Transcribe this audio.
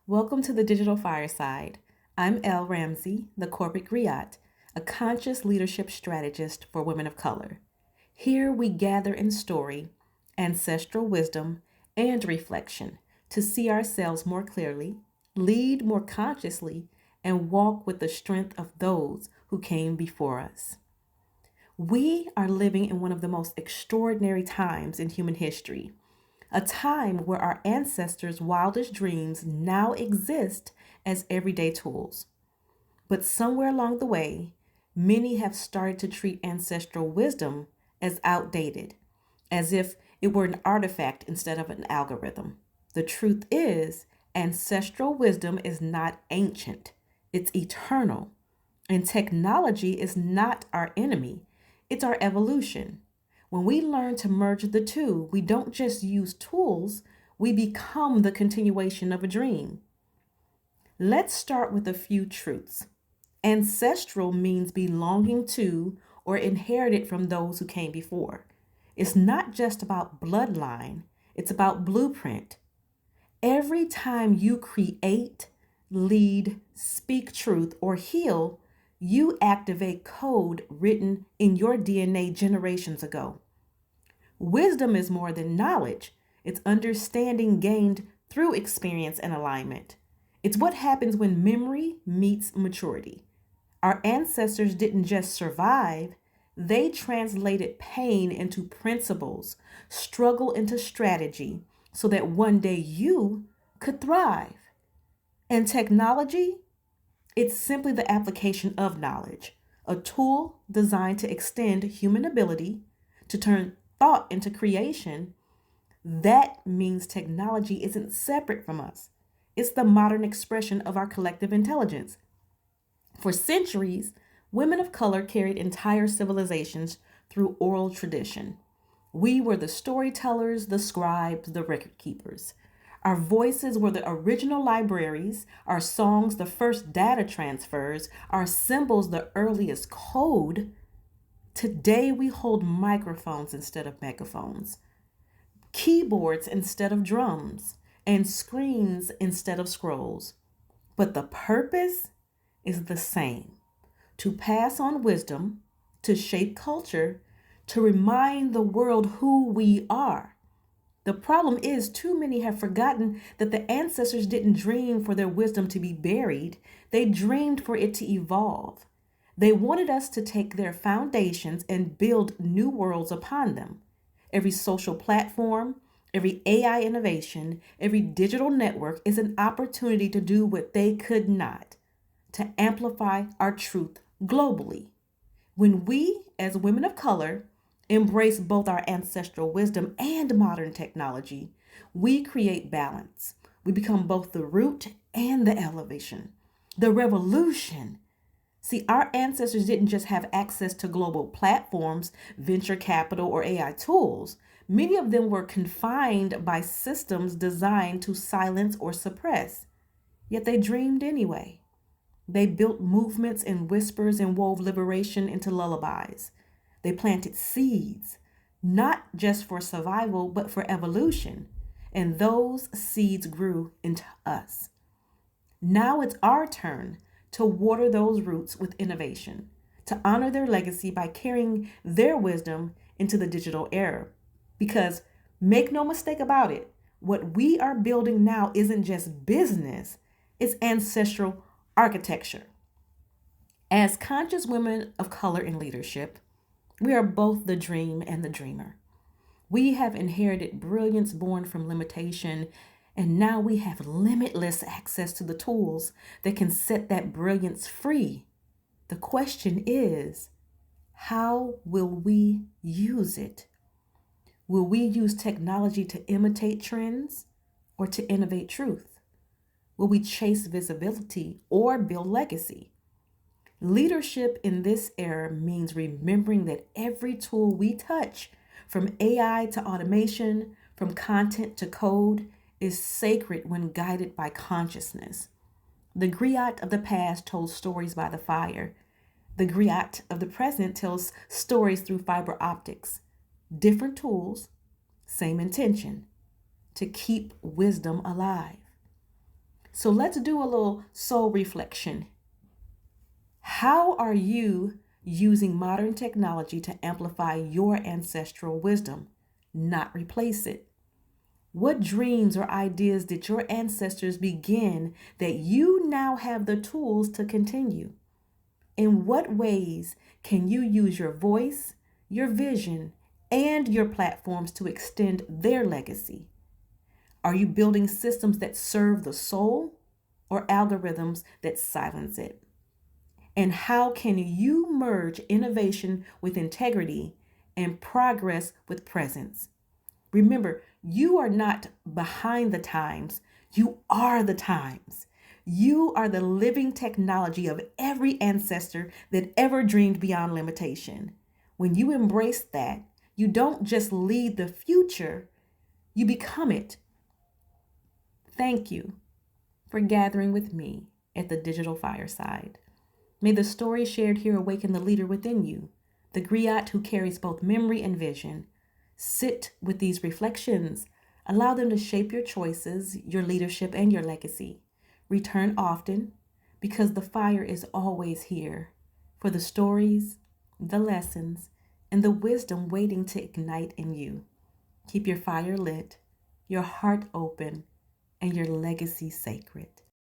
Welcome to the Digital Fireside. I'm Elle Ramsey, the corporate Griot, a conscious leadership strategist for women of color. Here we gather in story, ancestral wisdom, and reflection to see ourselves more clearly, lead more consciously, and walk with the strength of those who came before us. We are living in one of the most extraordinary times in human history, a time where our ancestors' wildest dreams now exist as everyday tools. But somewhere along the way, many have started to treat ancestral wisdom as outdated, as if it were an artifact instead of an algorithm. The truth is, ancestral wisdom is not ancient, it's eternal. And technology is not our enemy, it's our evolution. When we learn to merge the two, we don't just use tools, we become the continuation of a dream. Let's start with a few truths. Ancestral means belonging to or inherited from those who came before. It's not just about bloodline, it's about blueprint. Every time you create, lead, speak truth, or heal, you activate code written in your DNA generations ago. Wisdom is more than knowledge, it's understanding gained through experience and alignment. It's what happens when memory meets maturity. Our ancestors didn't just survive, they translated pain into principles, struggle into strategy, so that one day you could thrive. And technology, it's simply the application of knowledge, a tool designed to extend human ability to turn thought into creation. That means technology isn't separate from us. It's the modern expression of our collective intelligence. For centuries, women of color carried entire civilizations through oral tradition. We were the storytellers, the scribes, the record keepers. Our voices were the original libraries, our songs the first data transfers, our symbols the earliest code. Today we hold microphones instead of megaphones, keyboards instead of drums, and screens instead of scrolls. But the purpose is the same: to pass on wisdom, to shape culture, to remind the world who we are. The problem is, too many have forgotten that the ancestors didn't dream for their wisdom to be buried, they dreamed for it to evolve. They wanted us to take their foundations and build new worlds upon them. Every social platform, every AI innovation, every digital network is an opportunity to do what they could not, to amplify our truth globally. When we, as women of color, embrace both our ancestral wisdom and modern technology, we create balance. We become both the root and the elevation, the revolution. See, our ancestors didn't just have access to global platforms, venture capital, or AI tools. Many of them were confined by systems designed to silence or suppress. Yet they dreamed anyway. They built movements in whispers and wove liberation into lullabies. They planted seeds, not just for survival, but for evolution. And those seeds grew into us. Now it's our turn to water those roots with innovation, to honor their legacy by carrying their wisdom into the digital era. Because make no mistake about it, what we are building now isn't just business, it's ancestral architecture. As conscious women of color in leadership, we are both the dream and the dreamer. We have inherited brilliance born from limitation, and now we have limitless access to the tools that can set that brilliance free. The question is, how will we use it? Will we use technology to imitate trends or to innovate truth? Will we chase visibility or build legacy? Leadership in this era means remembering that every tool we touch, from AI to automation, from content to code, is sacred when guided by consciousness. The griot of the past told stories by the fire. The griot of the present tells stories through fiber optics. Different tools, same intention: to keep wisdom alive. So let's do a little soul reflection. How are you using modern technology to amplify your ancestral wisdom, not replace it? What dreams or ideas did your ancestors begin that you now have the tools to continue? In what ways can you use your voice, your vision, and your platforms to extend their legacy? Are you building systems that serve the soul or algorithms that silence it? And how can you merge innovation with integrity and progress with presence? Remember, you are not behind the times, you are the times. You are the living technology of every ancestor that ever dreamed beyond limitation. When you embrace that, you don't just lead the future, you become it. Thank you for gathering with me at the Digital Fireside. May the story shared here awaken the leader within you, the griot who carries both memory and vision. Sit with these reflections. Allow them to shape your choices, your leadership, and your legacy. Return often because the fire is always here for the stories, the lessons, and the wisdom waiting to ignite in you. Keep your fire lit, your heart open, and your legacy sacred.